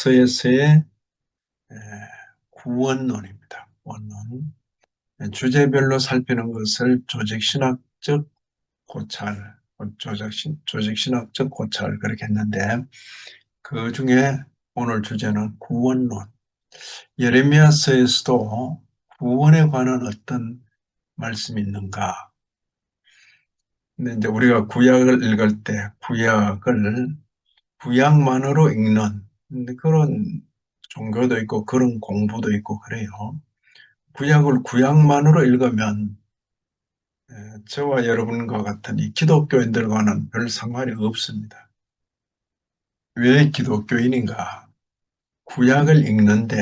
예레미야서에서의 구원론입니다. 구원론. 주제별로 살피는 것을 조직신학적 고찰, 조직신학적 고찰 그렇게 했는데, 그 중에 오늘 주제는 구원론. 예레미야서에서도 구원에 관한 어떤 말씀이 있는가? 근데 이제 우리가 구약을 읽을 때 구약만으로 읽는 그런 종교도 있고 그런 공부도 있고 그래요. 구약을 구약만으로 읽으면 저와 여러분과 같은 이 기독교인들과는 별 상관이 없습니다. 왜 기독교인인가? 구약을 읽는데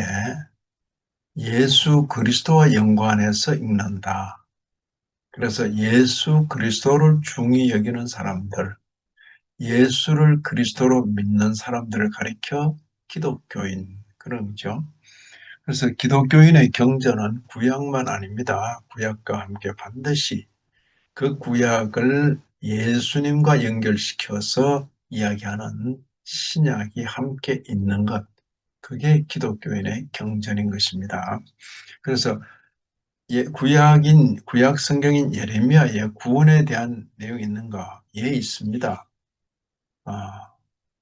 예수 그리스도와 연관해서 읽는다. 그래서 예수 그리스도를 중히 여기는 사람들, 예수를 그리스도로 믿는 사람들을 가리켜 기독교인, 그런 거죠. 그래서 기독교인의 경전은 구약만 아닙니다. 구약과 함께 반드시 그 구약을 예수님과 연결시켜서 이야기하는 신약이 함께 있는 것, 그게 기독교인의 경전인 것입니다. 그래서 구약 성경인 예레미야에 구원에 대한 내용이 있는가? 예, 있습니다.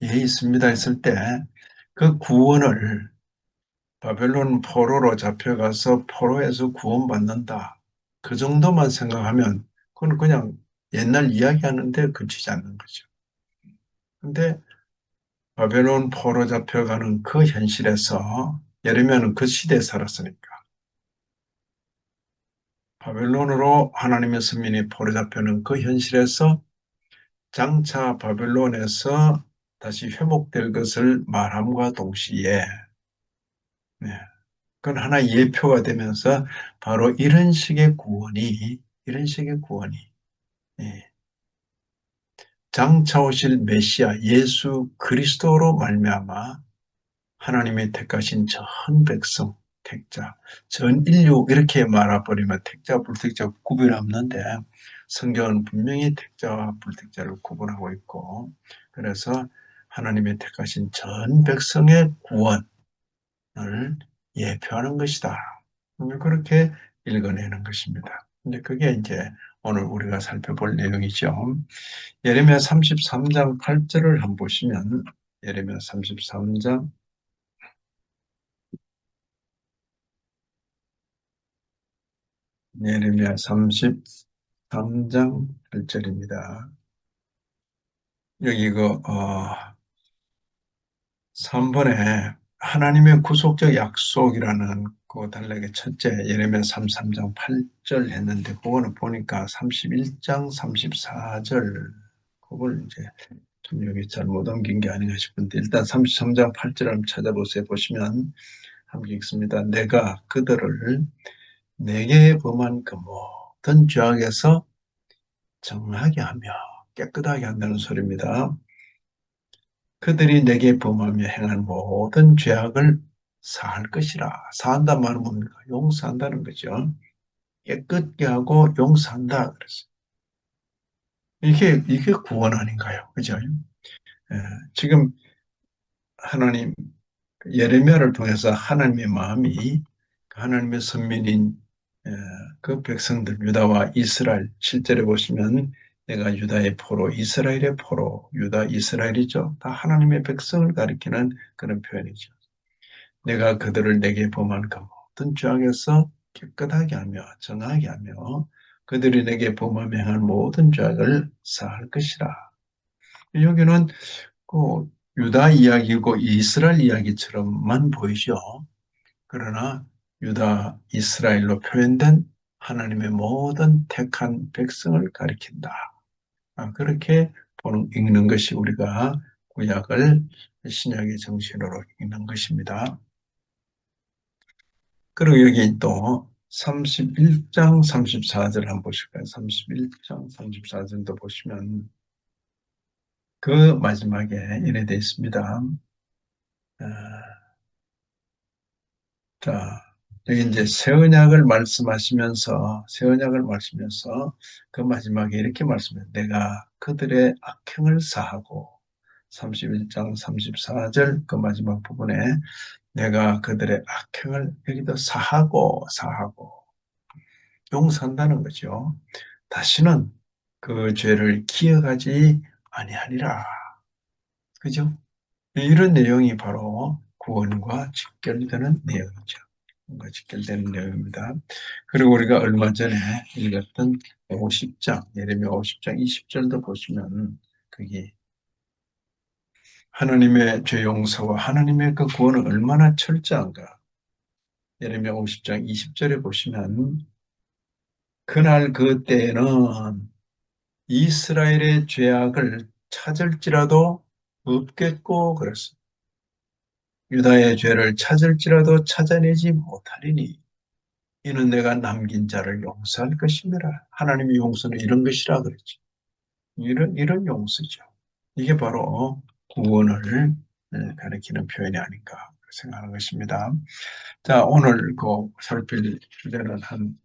예, 있습니다 했을 때 그 구원을 바벨론 포로로 잡혀가서 포로에서 구원받는다, 그 정도만 생각하면 그건 그냥 옛날 이야기하는데 그치지 않는 거죠. 근데 바벨론 포로 잡혀가는 그 현실에서 예레미야는 그 시대에 살았으니까 바벨론으로 하나님의 선민이 포로 잡혀는 그 현실에서 장차 바벨론에서 다시 회복될 것을 말함과 동시에, 네, 그건 하나의 예표가 되면서 바로 이런 식의 구원이 예, 장차 오실 메시아 예수 그리스도로 말미암아 하나님의 택하신 전 백성, 택자, 전 인류 이렇게 말아버리면 택자, 불택자 구별이 없는데 성경은 분명히 택자와 불택자를 구분하고 있고, 그래서 하나님의 택하신 전 백성의 구원을 예표하는 것이다. 그렇게 읽어내는 것입니다. 근데 그게 이제 오늘 우리가 살펴볼 내용이죠. 예레미야 33장 8절을 한번 보시면, 예레미야 33장 예레미야 33장 8절입니다. 여기 3번에 하나님의 구속적 약속이라는 그 단락의 첫째 예레미야 33장 8절 했는데, 그거는 보니까 31장 34절, 그걸 이제 좀 여기 잘못 옮긴 게 아닌가 싶은데, 일단 33장 8절 한번 찾아보세요. 보시면 함께 읽습니다. 내가 그들을 내게 범한 그 모든 죄악에서 정하게 하며 깨끗하게 한다는 소리입니다. 그들이 내게 범하며 행한 모든 죄악을 사할 것이라. 사한단 말은 뭡니까? 용서한다는 거죠. 깨끗게 하고 용서한다 그랬어요. 이게 구원 아닌가요? 그죠? 예, 지금 하나님, 예레미야를 통해서 하나님의 마음이 하나님의 선민인 에, 그 백성들 유다와 이스라엘, 실제로 보시면 내가 유다의 포로, 이스라엘의 포로, 유다 이스라엘이죠. 다 하나님의 백성을 가리키는 그런 표현이죠. 내가 그들을 내게 범한 그 모든 죄악에서 깨끗하게 하며 정하게 하며 그들이 내게 범하며 행한 모든 죄악을 사할 것이라. 여기는 그 유다 이야기고 이스라엘 이야기처럼만 보이죠. 그러나 유다, 이스라엘로 표현된 하나님의 모든 택한 백성을 가리킨다. 그렇게 읽는 것이 우리가 구약을 신약의 정신으로 읽는 것입니다. 그리고 여기 또 31장 34절 한번 보실까요? 31장 34절도 보시면 그 마지막에 이래 되어 있습니다. 자, 여기 이제 새 언약을 말씀하시면서 그 마지막에 이렇게 말씀해요. 내가 그들의 악행을 사하고 31장 34절 그 마지막 부분에 내가 그들의 악행을 여기도 사하고 용서한다는 거죠. 다시는 그 죄를 기억하지 아니하리라. 그죠? 이런 내용이 바로 구원과 직결되는 내용이죠. 구원과 직결되는 내용입니다. 그리고 우리가 얼마 전에 읽었던 50장, 예레미야 50장 20절도 보시면 그게 하나님의 죄 용서와 하나님의 그 구원은 얼마나 철저한가. 예레미야 50장 20절에 보시면 그날 그때에는 이스라엘의 죄악을 찾을지라도 없겠고 그랬습니다. 유다의 죄를 찾을지라도 찾아내지 못하리니 이는 내가 남긴 자를 용서할 것입니다. 하나님의 용서는 이런 것이라 그랬죠. 이런 용서죠. 이게 바로 구원을 가리키는 표현이 아닌가 생각하는 것입니다. 자, 오늘 그 살필 주제는 한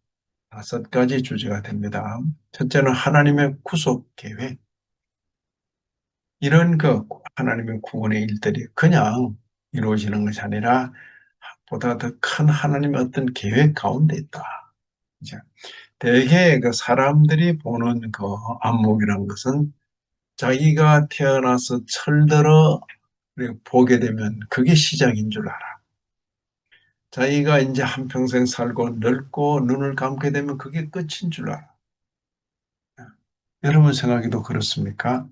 5가지 주제가 됩니다. 첫째는 하나님의 구속 계획. 이런 그 하나님의 구원의 일들이 그냥 이루어지는 것이 아니라 보다 더 큰 하나님의 어떤 계획 가운데 있다. 이제 대개 그 사람들이 보는 그 안목이라는 것은 자기가 태어나서 철들어 보게 되면 그게 시작인 줄 알아. 자기가 이제 한평생 살고 늙고 눈을 감게 되면 그게 끝인 줄 알아. 여러분 생각에도 그렇습니까?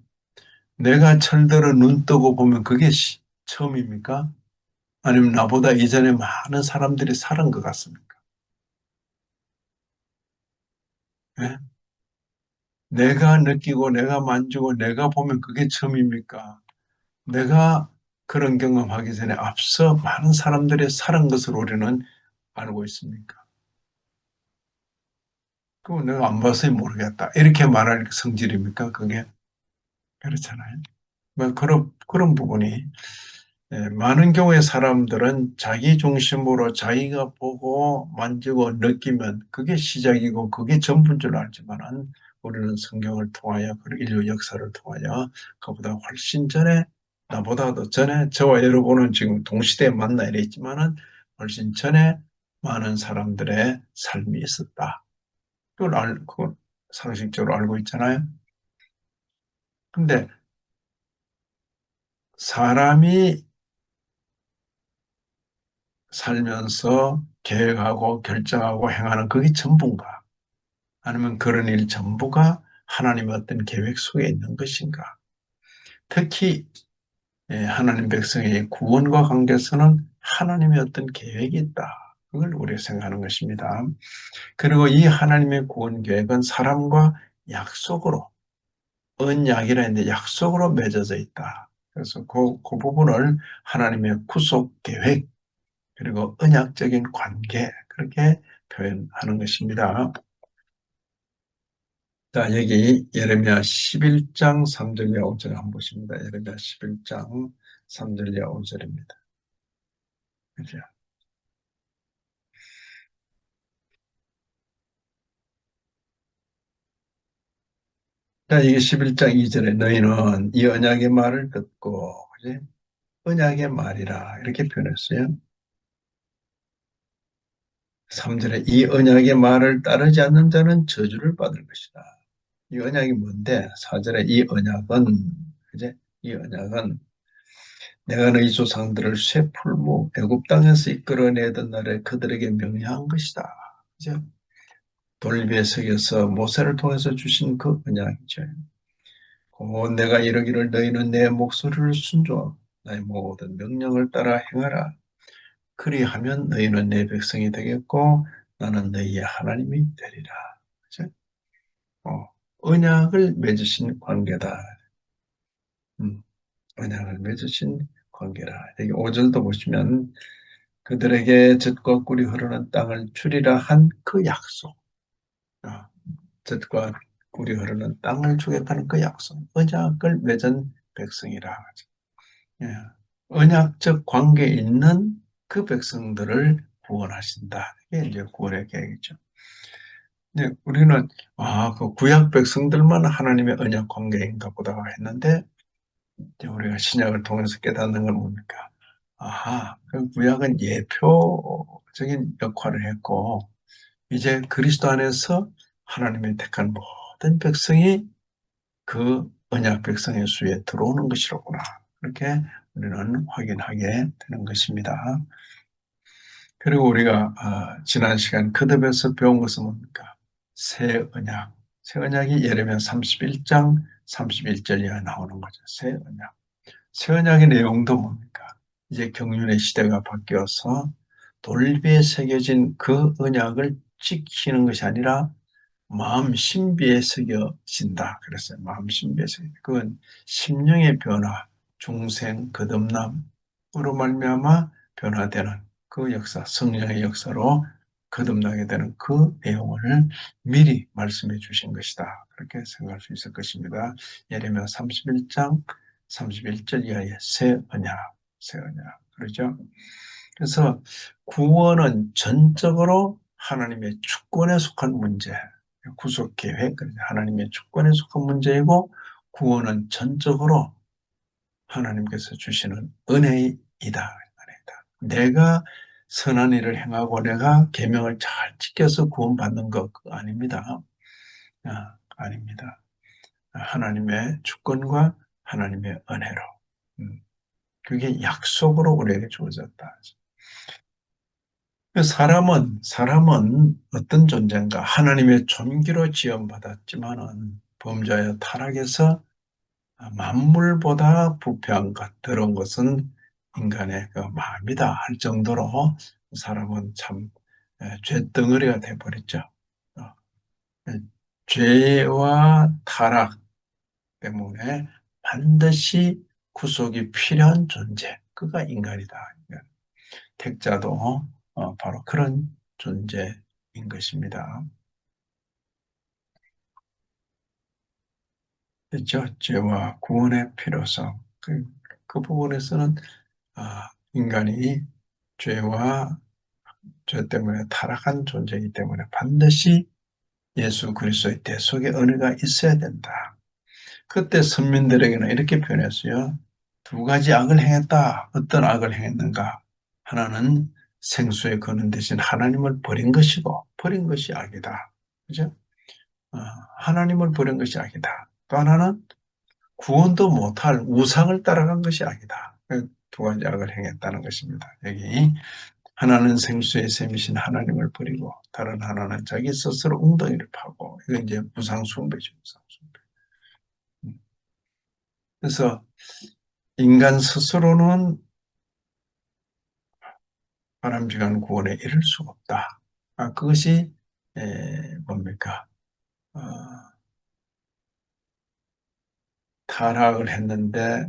내가 철들어 눈 뜨고 보면 그게 처음입니까? 아니면 나보다 이전에 많은 사람들이 살은 것 같습니까? 예? 내가 느끼고 내가 만지고 내가 보면 그게 처음입니까? 내가 그런 경험하기 전에 앞서 많은 사람들이 살은 것을 우리는 알고 있습니까? 그거 내가 안 봐서 모르겠다. 이렇게 말할 성질입니까? 그게? 그렇잖아요. 뭐 그런 부분이 많은 경우에 사람들은 자기 중심으로 자기가 보고 만지고 느끼면 그게 시작이고 그게 전부인 줄 알지만은 우리는 성경을 통하여 그리고 인류 역사를 통하여 그보다 훨씬 전에 나보다도 전에 저와 여러분은 지금 동시대에 만나 이랬지만은 훨씬 전에 많은 사람들의 삶이 있었다. 그걸 상식적으로 알고 있잖아요. 근데 사람이 살면서 계획하고 결정하고 행하는 그게 전부인가? 아니면 그런 일 전부가 하나님의 어떤 계획 속에 있는 것인가? 특히 하나님 백성의 구원과 관계에서는 하나님의 어떤 계획이 있다. 그걸 우리가 생각하는 것입니다. 그리고 이 하나님의 구원 계획은 사람과 약속으로 언약이라 했는데 약속으로 맺어져 있다. 그래서 그 부분을 하나님의 구속 계획 그리고 언약적인 관계 그렇게 표현하는 것입니다. 자, 여기 예레미야 11장 3절과 5절 한번 보십니다. 예레미야 11장 3절과 5절입니다. 그죠? 자, 이게 11장 2절에 너희는 이 언약의 말을 듣고 그지? 언약의 말이라 이렇게 표현했어요. 3절에 이 언약의 말을 따르지 않는 자는 저주를 받을 것이다. 이 언약이 뭔데? 4절에 이 언약은 그제? 이 언약은 내가 너희 조상들을 쇠풀무 애굽 땅에서 이끌어내던 날에 그들에게 명령한 것이다. 그죠? 돌비에 새겨서 모세를 통해서 주신 그 언약이죠. 내가 이르기를 너희는 내 목소리를 순종하고 나의 모든 명령을 따라 행하라. 그리하면 너희는 내 백성이 되겠고 나는 너희의 하나님이 되리라. 그죠? 어, 언약을 맺으신 관계다. 음, 언약을 맺으신 관계라. 여기 5절도 보시면 그들에게 젖과 꿀이 흐르는 땅을 주리라 한 그 약속. 아, 젖과 꿀이 흐르는 땅을 주겠다는 그 약속. 언약을 맺은 백성이라. 예. 언약적 관계에 있는 그 백성들을 구원하신다. 이게 이제 구원의 계획이죠. 근데 우리는 그 구약 백성들만 하나님의 언약 관계인가 보다 했는데 이제 우리가 신약을 통해서 깨닫는 건 뭡니까? 아하, 그 구약은 예표적인 역할을 했고, 이제 그리스도 안에서 하나님의 택한 모든 백성이 그 언약 백성의 수에 들어오는 것이로구나. 그렇게 우리는 확인하게 되는 것입니다. 그리고 우리가 지난 시간 거듭에서 배운 것은 뭡니까? 새 언약. 새 언약이 예레미야 31장 31절 이하 나오는 거죠. 새 언약. 새 언약의 내용도 뭡니까? 이제 경륜의 시대가 바뀌어서 돌비에 새겨진 그 언약을 지키는 것이 아니라 마음 신비에 새겨진다. 그랬어요. 마음 신비에 새겨. 그건 심령의 변화, 중생, 거듭남으로 말미암아 변화되는 그 역사, 성령의 역사로 거듭나게 되는 그 내용을 미리 말씀해 주신 것이다. 그렇게 생각할 수 있을 것입니다. 예레미야 31장 31절 이하의 새 언약, 새 언약. 그러죠? 그래서 구원은 전적으로 하나님의 주권에 속한 문제, 구속 계획, 하나님의 주권에 속한 문제이고, 구원은 전적으로 하나님께서 주시는 은혜이다. 은혜이다. 내가 선한 일을 행하고 내가 계명을 잘 지켜서 구원받는 것 그거 아닙니다. 아닙니다. 하나님의 주권과 하나님의 은혜로. 그게 약속으로 우리에게 주어졌다. 사람은 어떤 존재인가? 하나님의 존귀로 지음받았지만은 범죄하여 타락해서 만물보다 부패한 것, 더러운 것은 인간의 그 마음이다 할 정도로 사람은 참 죄덩어리가 돼버렸죠. 어, 죄와 타락 때문에 반드시 구속이 필요한 존재, 그가 인간이다. 택자도 바로 그런 존재인 것입니다. 그렇죠? 죄와 구원의 필요성. 그 부분에서는 인간이 죄와 죄 때문에 타락한 존재이기 때문에 반드시 예수 그리스도의 대속의 은혜가 있어야 된다. 그때 선민들에게는 이렇게 표현했어요. 두 가지 악을 행했다. 어떤 악을 행했는가? 하나는 생수의 근원 대신 하나님을 버린 것이고 버린 것이 악이다. 그죠? 어, 하나님을 버린 것이 악이다. 또 하나는 구원도 못할 우상을 따라간 것이 악이다. 두 가지 악을 행했다는 것입니다. 여기 하나는 생수의 셈이신 하나님을 버리고 다른 하나는 자기 스스로 웅덩이를 파고 이거 이제 우상숭배죠. 우상숭배. 그래서 인간 스스로는 바람직한 구원에 이를 수가 없다. 그것이 뭡니까? 어, 타락을 했는데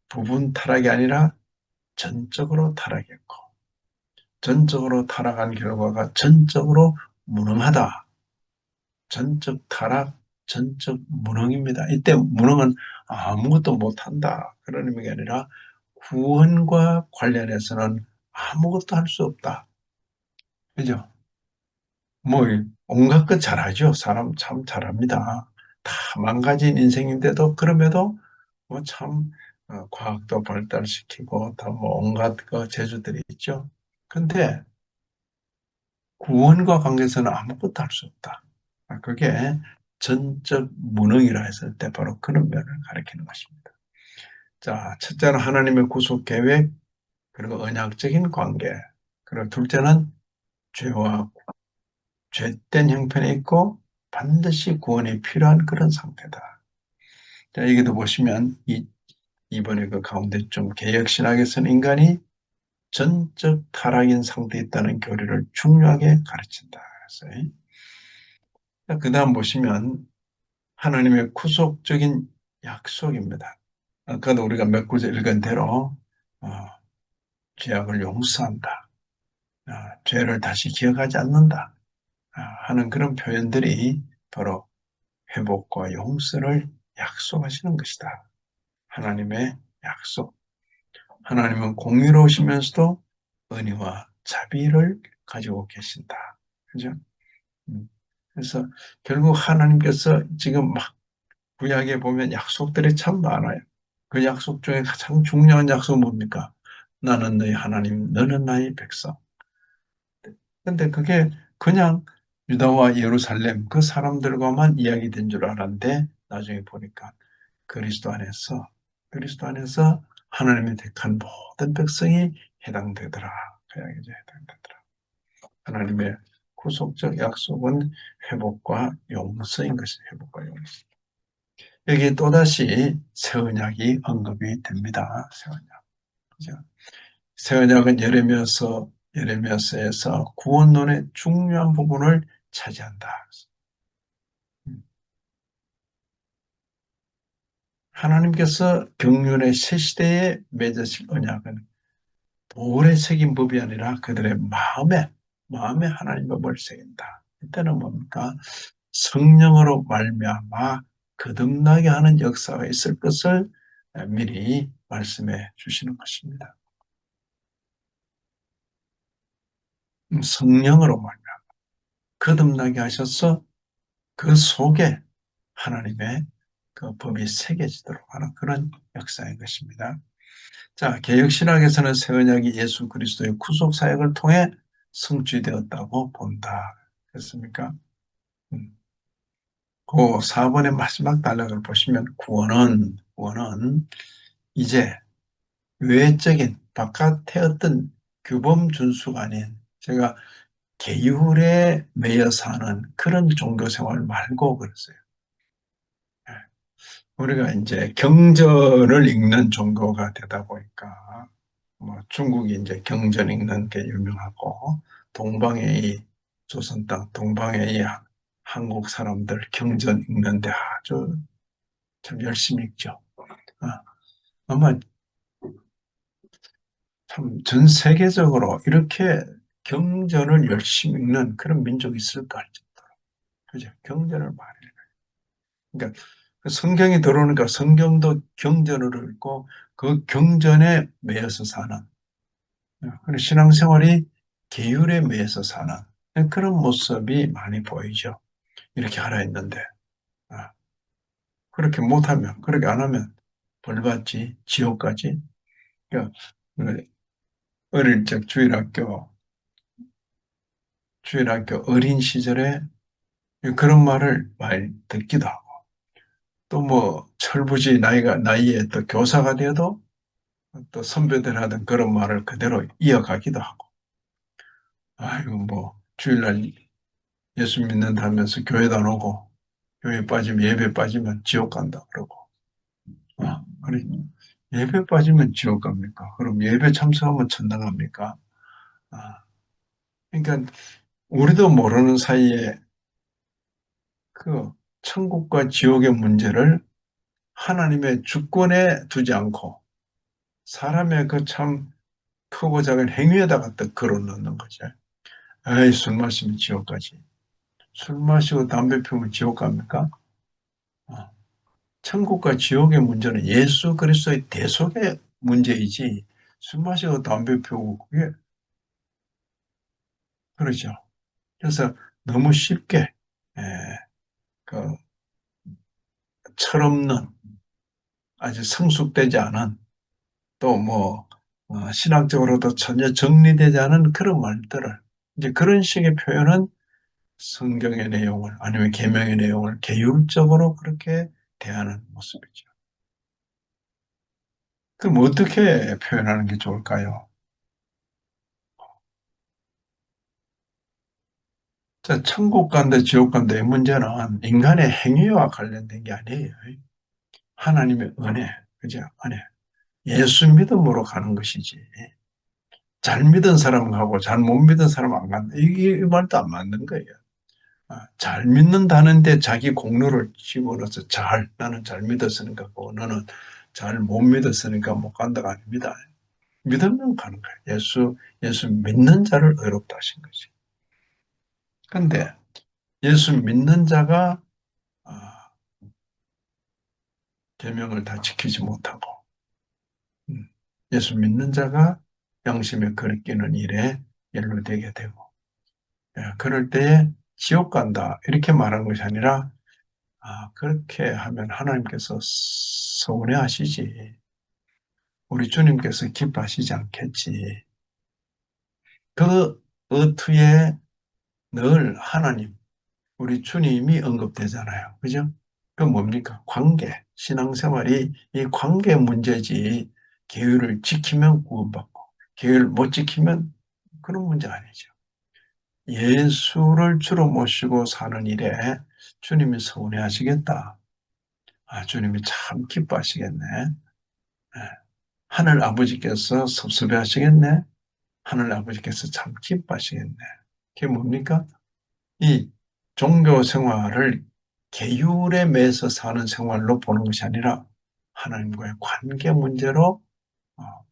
부분 타락이 아니라 전적으로 타락했고 전적으로 타락한 결과가 전적으로 무능하다. 전적 타락, 전적 무능입니다. 이때 무능은 아무것도 못한다. 그런 의미가 아니라 구원과 관련해서는 아무것도 할 수 없다. 그죠? 뭐 온갖 것 잘하죠. 사람 참 잘합니다. 다 망가진 인생인데도 그럼에도 뭐참 과학도 발달시키고 다 뭐 온갖 그 재주들이 있죠. 근데 구원과 관계에서는 아무것도 할 수 없다. 그게 전적 무능이라 했을 때 바로 그런 면을 가리키는 것입니다. 자, 첫째는 하나님의 구속 계획, 그리고 언약적인 관계, 그리고 둘째는 죄와 죄된 형편에 있고 반드시 구원이 필요한 그런 상태다. 자, 여기도 보시면 이번에 그 가운데 좀 개혁신학에서는 인간이 전적 타락인 상태에 있다는 교리를 중요하게 가르친다. 그래서 그 다음 보시면 하나님의 구속적인 약속입니다. 아까도 우리가 몇 구절 읽은 대로 어, 죄악을 용서한다. 죄를 다시 기억하지 않는다. 하는 그런 표현들이 바로 회복과 용서를 약속하시는 것이다. 하나님의 약속. 하나님은 공의로우시면서도 은혜와 자비를 가지고 계신다. 그죠? 그래서 결국 하나님께서 지금 막 구약에 보면 약속들이 참 많아요. 그 약속 중에 가장 중요한 약속은 뭡니까? 나는 너희 하나님, 너는 나의 백성. 근데 그게 그냥 유다와 예루살렘 그 사람들과만 이야기된 줄 알았는데 나중에 보니까 그리스도 안에서 그리스도 안에서 하나님의 택한 모든 백성이 해당되더라. 그 이야기죠. 해당되더라. 하나님의 구속적 약속은 회복과 용서인 것이죠. 회복과 용서. 여기 또다시 새 언약이 언급이 됩니다. 새 언약. 그죠? 새 언약은 예레미야서에서 구원론의 중요한 부분을 차지한다. 하나님께서 경륜의 새 시대에 맺으실 언약은 돌에 새긴 법이 아니라 그들의 마음에 하나님 법을 새긴다. 이때는 뭡니까? 성령으로 말미암아 거듭나게 하는 역사가 있을 것을 미리 말씀해 주시는 것입니다. 성령으로 말미암아 거듭나게 하셔서 그 속에 하나님의 그 법이 새겨지도록 하는 그런 역사인 것입니다. 자, 개혁신학에서는 새 언약이 예수 그리스도의 구속 사역을 통해 성취되었다고 본다. 그렇습니까? 음. 그 4번의 마지막 단락을 보시면 구원은 이제 외적인 바깥의 어떤 규범 준수가 아닌 제가 계율에 매여 사는 그런 종교 생활 말고 그랬어요. 예. 우리가 이제 경전을 읽는 종교가 되다 보니까 뭐 중국이 이제 경전 읽는 게 유명하고 동방의 이 조선 땅, 동방의 이 한국 사람들 경전 읽는데 아주 참 열심히 읽죠. 아, 아마 참 전 세계적으로 이렇게 경전을 열심히 읽는 그런 민족이 있을까 할 정도로. 그죠? 경전을 많이 읽어요. 그러니까 그 성경이 들어오니까 성경도 경전을 읽고 그 경전에 매여서 사는 그런 신앙생활이 계율에 매여서 사는 그런 모습이 많이 보이죠. 이렇게 하라 했는데 아, 그렇게 못하면 그렇게 안 하면 벌받지 지옥까지. 그러니까 어릴 적 주일학교 어린 시절에 그런 말을 많이 듣기도 하고 또 뭐 철부지 나이에 또 교사가 되어도 또 선배들 하던 그런 말을 그대로 이어가기도 하고 아이고 뭐 주일날 예수 믿는다면서 교회도 안 오고 교회 빠지면 예배 빠지면 지옥 간다 그러고 아니 예배 빠지면 지옥 갑니까? 그럼 예배 참석하면 천당 갑니까? 아, 그러니까 우리도 모르는 사이에 그 천국과 지옥의 문제를 하나님의 주권에 두지 않고 사람의 그 참 크고 작은 행위에다 갖다 걸어놓는 거죠. 에이, 술 마시면 지옥 가지. 술 마시고 담배 피우면 지옥 갑니까? 어. 천국과 지옥의 문제는 예수 그리스도의 대속의 문제이지 술 마시고 담배 피우고 그게 그러죠. 그래서 너무 쉽게 에, 그 철없는 아주 성숙되지 않은 또 뭐 신학적으로도 전혀 정리되지 않은 그런 말들을 이제 그런 식의 표현은 성경의 내용을 아니면 계명의 내용을 계율적으로 그렇게 대하는 모습이죠. 그럼 어떻게 표현하는 게 좋을까요? 자, 천국 간다, 지옥 간다 이 문제는 인간의 행위와 관련된 게 아니에요. 하나님의 은혜, 그죠? 은혜. 예수 믿음으로 가는 것이지. 잘 믿은 사람하고 잘 못 믿은 사람 안 간다. 이 말도 안 맞는 거예요. 잘 믿는다는데 자기 공로를 집어넣어서 나는 잘 믿었으니까 고 너는 잘 못 믿었으니까 못 간다가 아닙니다. 믿으면 가는 거예요. 예수 믿는 자를 의롭다 하신 거지. 근데 예수 믿는 자가 아, 계명을 다 지키지 못하고 예수 믿는 자가 양심에 거리끼는 일에 연루되게 되고 그럴 때에 지옥 간다 이렇게 말한 것이 아니라 그렇게 하면 하나님께서 서운해 하시지. 우리 주님께서 기뻐하시지 않겠지. 그 어투에 늘 하나님, 우리 주님이 언급되잖아요. 그죠? 그 뭡니까? 관계. 신앙생활이 이 관계 문제지, 계율을 지키면 구원받고, 계율 못 지키면 그런 문제 아니죠. 예수를 주로 모시고 사는 일에 주님이 서운해 하시겠다. 아, 주님이 참 기뻐하시겠네. 예. 하늘 아버지께서 섭섭해 하시겠네. 하늘 아버지께서 참 기뻐하시겠네. 그게 뭡니까? 이 종교 생활을 계율에 매서 사는 생활로 보는 것이 아니라 하나님과의 관계 문제로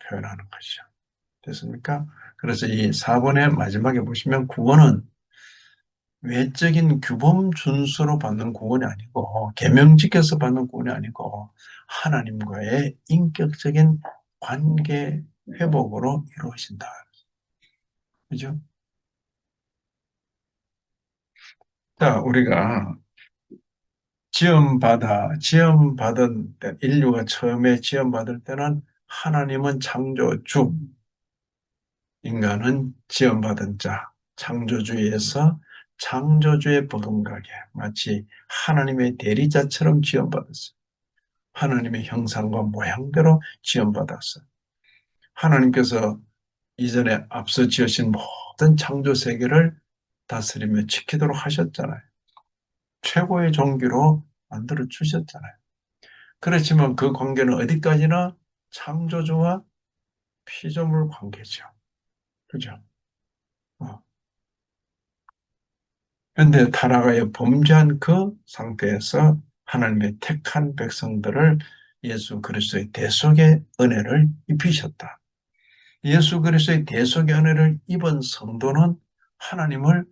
표현하는 것이죠. 됐습니까? 그래서 이 4번의 마지막에 보시면 구원은 외적인 규범 준수로 받는 구원이 아니고 계명 지켜서 받는 구원이 아니고 하나님과의 인격적인 관계 회복으로 이루어진다. 그죠? 자, 우리가 지음받은 때, 인류가 처음에 지음받을 때는 하나님은 창조주, 인간은 지음받은 자, 창조주에서 창조주의 버금가게 마치 하나님의 대리자처럼 지음받았어요. 하나님의 형상과 모양대로 지음받았어요. 하나님께서 이전에 앞서 지으신 모든 창조 세계를 다스리며 지키도록 하셨잖아요. 최고의 종기로 만들어 주셨잖아요. 그렇지만 그 관계는 어디까지나 창조주와 피조물 관계죠. 그죠? 그런데 타락하여 범죄한 그 상태에서 하나님의 택한 백성들을 예수 그리스도의 대속의 은혜를 입히셨다. 예수 그리스도의 대속의 은혜를 입은 성도는 하나님을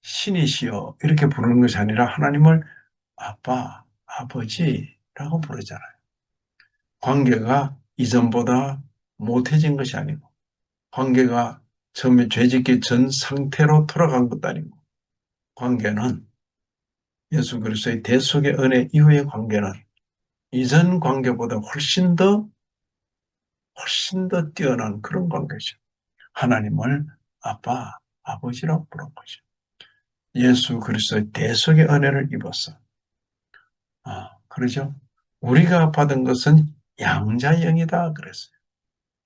신이시여 이렇게 부르는 것이 아니라 하나님을 아빠, 아버지라고 부르잖아요. 관계가 이전보다 못해진 것이 아니고 관계가 처음에 죄짓기 전 상태로 돌아간 것도 아니고 관계는 예수 그리스도의 대속의 은혜 이후의 관계는 이전 관계보다 훨씬 더 뛰어난 그런 관계죠. 하나님을 아빠, 아버지라고 부른 거죠. 예수 그리스도의 대속의 은혜를 입었어. 그러죠? 우리가 받은 것은 양자영이다 그랬어요.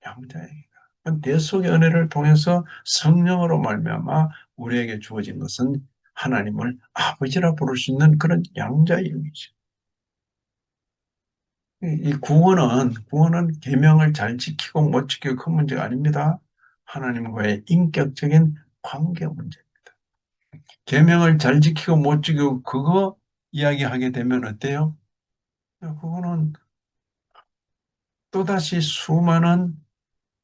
양자영이다. 대속의 은혜를 통해서 성령으로 말미암아 우리에게 주어진 것은 하나님을 아버지라 부를 수 있는 그런 양자영이죠. 이 구원은 계명을 잘 지키고 못 지키고 큰 문제가 아닙니다. 하나님과의 인격적인 관계 문제입니다. 계명을 잘 지키고 못 지키고 그거 이야기하게 되면 어때요? 그거는 또다시 수많은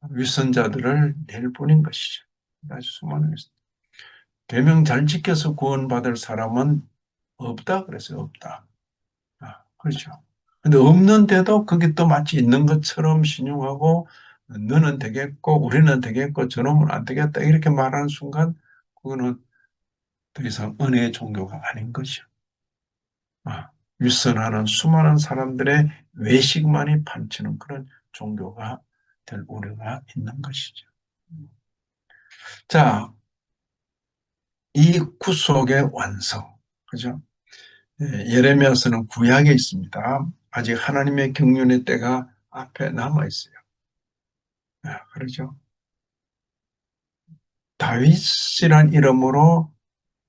위선자들을 낼 뿐인 것이죠. 또다시 수많은 위선. 계명 잘 지켜서 구원받을 사람은 없다 그랬어요. 없다. 그렇죠. 근데 없는데도 그게 또 마치 있는 것처럼 신용하고 너는 되겠고 우리는 되겠고 저놈은 안 되겠다 이렇게 말하는 순간 그거는 더 이상 은혜의 종교가 아닌 것이죠. 윗선하는 수많은 사람들의 외식만이 판치는 그런 종교가 될 우려가 있는 것이죠. 자, 이 구속의 완성, 그죠? 예레미야서는 구약에 있습니다. 아직 하나님의 경륜의 때가 앞에 남아 있어요. 그렇죠? 다윗이란 이름으로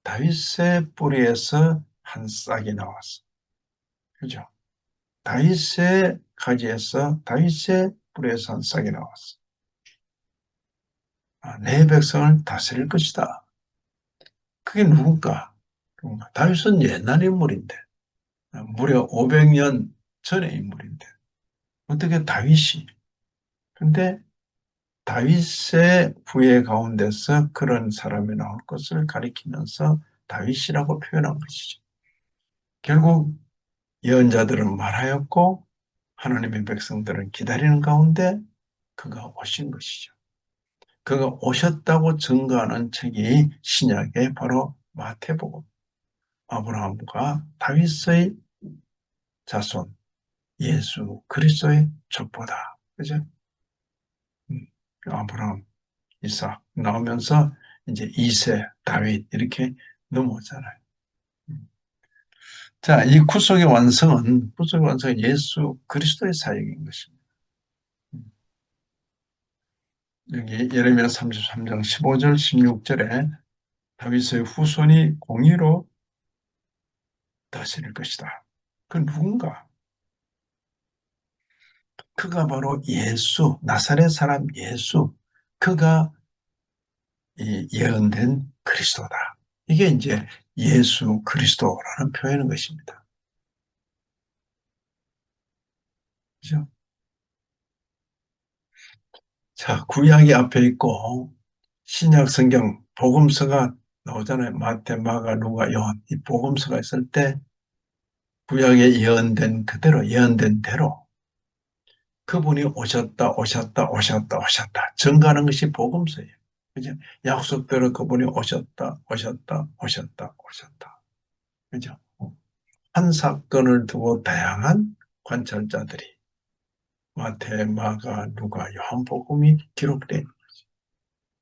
다윗의 뿌리에서 한 싹이 나왔어. 그죠? 다윗의 가지에서 다윗의 뿌리에서 한 싹이 나왔어. 내 백성을 다스릴 것이다. 그게 누굴까? 다윗은 옛날 인물인데, 무려 500년 전의 인물인데, 어떻게 다윗이? 근데 다윗의 후예 가운데서 그런 사람이 나올 것을 가리키면서 다윗이라고 표현한 것이죠. 결국 예언자들은 말하였고 하나님의 백성들은 기다리는 가운데 그가 오신 것이죠. 그가 오셨다고 증거하는 책이 신약의 바로 마태복음. 아브라함과 다윗의 자손 예수 그리스도의 족보다. 그죠? 음, 아브라함, 이삭 나오면서 이제 이세, 다윗 이렇게 넘어오잖아요. 음. 자, 이 구속의 완성은 예수 그리스도의 사역인 것입니다. 음. 여기 예레미야 33장 15절, 16절에 다윗의 후손이 공의로 다스릴 것이다. 그 누군가? 그가 바로 예수, 나사렛 사람 예수. 그가 이 예언된 그리스도다. 이게 이제 예수 그리스도라는 표현인 것입니다. 그죠? 자, 구약이 앞에 있고 신약 성경 복음서가 나오잖아요. 마태, 마가, 누가, 요한. 이 복음서가 있을 때 구약에 예언된 그대로 예언된 대로 그분이 오셨다, 오셨다, 오셨다, 오셨다. 증가하는 것이 복음서예요. 그죠? 약속대로 그분이 오셨다, 오셨다, 오셨다, 오셨다. 그죠? 한 사건을 두고 다양한 관찰자들이 마태, 마가, 누가, 요한복음이 기록된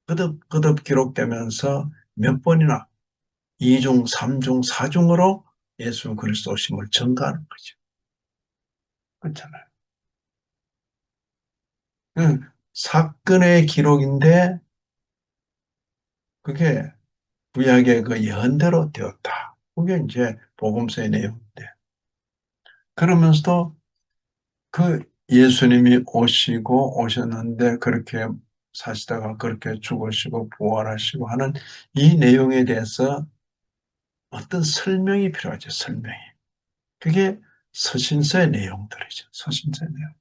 거듭거듭 기록되면서 몇 번이나 이중, 삼중, 사중으로 예수 그리스도심을 증가하는 거죠. 그렇잖아요. 그 사건의 기록인데 그게 구약의 그 예언대로 되었다. 그게 이제 복음서의 내용인데 그러면서도 그 예수님이 오셨는데 그렇게 사시다가 그렇게 죽으시고 부활하시고 하는 이 내용에 대해서 어떤 설명이 필요하죠. 설명이. 그게 서신서의 내용들이죠. 서신서의 내용.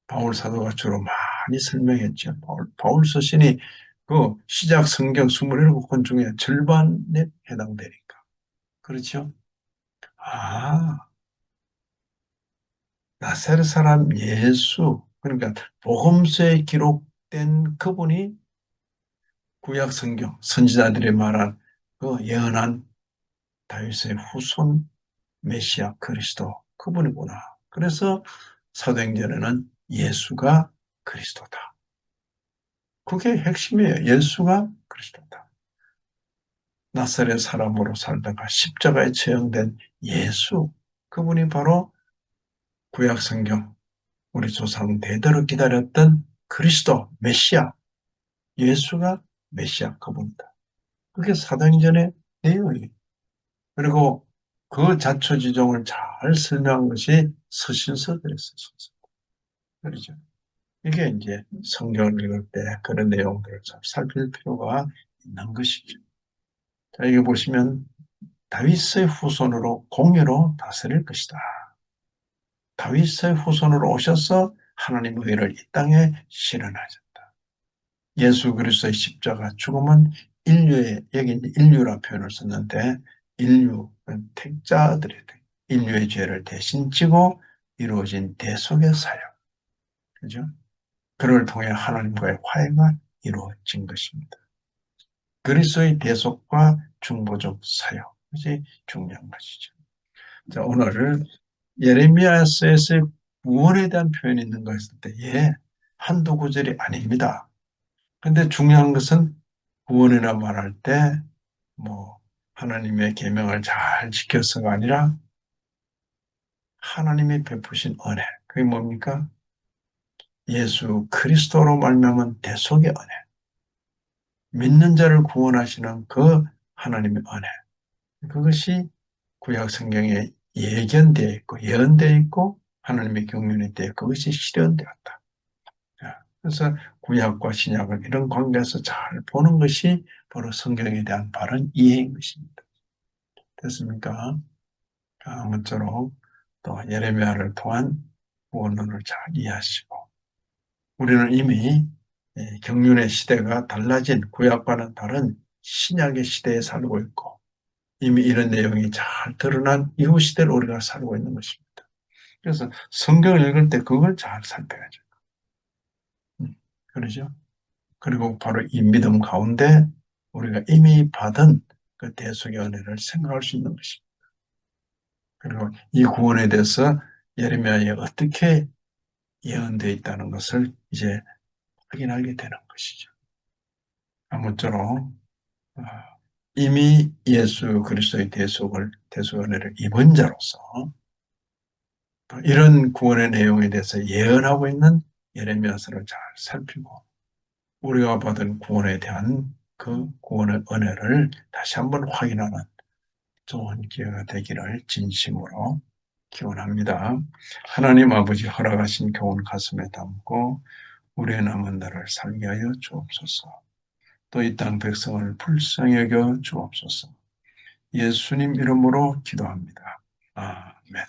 바울 사도가 주로 많이 설명했죠. 바울 서신이 그 시작 성경 27권 중에 절반에 해당되니까. 그렇죠? 아, 나사렛 사람 예수, 그러니까 복음서에 기록된 그분이 구약 성경, 선지자들이 말한 그 예언한 다윗의 후손 메시아 그리스도 그분이구나. 그래서 사도행전에는 예수가 그리스도다. 그게 핵심이에요. 예수가 그리스도다. 나사렛 사람으로 살다가 십자가에 처형된 예수, 그분이 바로 구약 성경, 우리 조상 대대로 기다렸던 그리스도, 메시아, 예수가 메시아 그분이다. 그게 사도행전의 내용이에요. 그리고 그 자초지종을 잘 설명한 것이 서신서들이었어요. 그렇죠. 이게 이제 성경을 읽을 때 그런 내용들을 잘 살필 필요가 있는 것이죠. 자, 여기 보시면 다윗의 후손으로 공의로 다스릴 것이다. 다윗의 후손으로 오셔서 하나님의 의를 이 땅에 실현하셨다. 예수 그리스도의 십자가 죽음은 여기 이제 인류라 표현을 썼는데 인류, 택자들의 인류의 죄를 대신 지고 이루어진 대속의 사역. 그죠? 그를 통해 하나님과의 화해가 이루어진 것입니다. 그리스도의 대속과 중보적 사역. 그것이 중요한 것이죠. 자, 오늘 예레미야서에서의 구원에 대한 표현이 있는 거 했을 때, 예, 한두 구절이 아닙니다. 근데 중요한 것은 구원이라 말할 때, 뭐, 하나님의 계명을 잘 지켜서가 아니라 하나님이 베푸신 은혜. 그게 뭡니까? 예수 그리스도로 말미암은 대속의 은혜. 믿는 자를 구원하시는 그 하나님의 은혜. 그것이 구약 성경에 예견되어 있고 예언되어 있고 하나님의 경륜에 대해 그것이 실현되었다. 그래서 구약과 신약을 이런 관계에서 잘 보는 것이 바로 성경에 대한 바른 이해인 것입니다. 됐습니까? 아무쪼록 또 예레미야를 통한 구원론을 잘 이해하시고 우리는 이미 경륜의 시대가 달라진 구약과는 다른 신약의 시대에 살고 있고 이미 이런 내용이 잘 드러난 이후 시대를 우리가 살고 있는 것입니다. 그래서 성경을 읽을 때 그걸 잘 살펴야죠. 그러죠? 그리고 바로 이 믿음 가운데 우리가 이미 받은 그 대속의 은혜를 생각할 수 있는 것입니다. 그리고 이 구원에 대해서 예레미야에 어떻게 예언되어 있다는 것을 이제 확인하게 되는 것이죠. 아무쪼록 어, 이미 예수 그리스도의 대속을 입은 자로서 이런 구원의 내용에 대해서 예언하고 있는 예레미야서를 잘 살피고 우리가 받은 구원에 대한 그 구원의 은혜를 다시 한번 확인하는 좋은 기회가 되기를 진심으로 기원합니다. 하나님 아버지 허락하신 교훈 가슴에 담고 우리의 남은 날을 살게 하여 주옵소서. 또 이 땅 백성을 불쌍히 여겨 주옵소서. 예수님 이름으로 기도합니다. 아멘.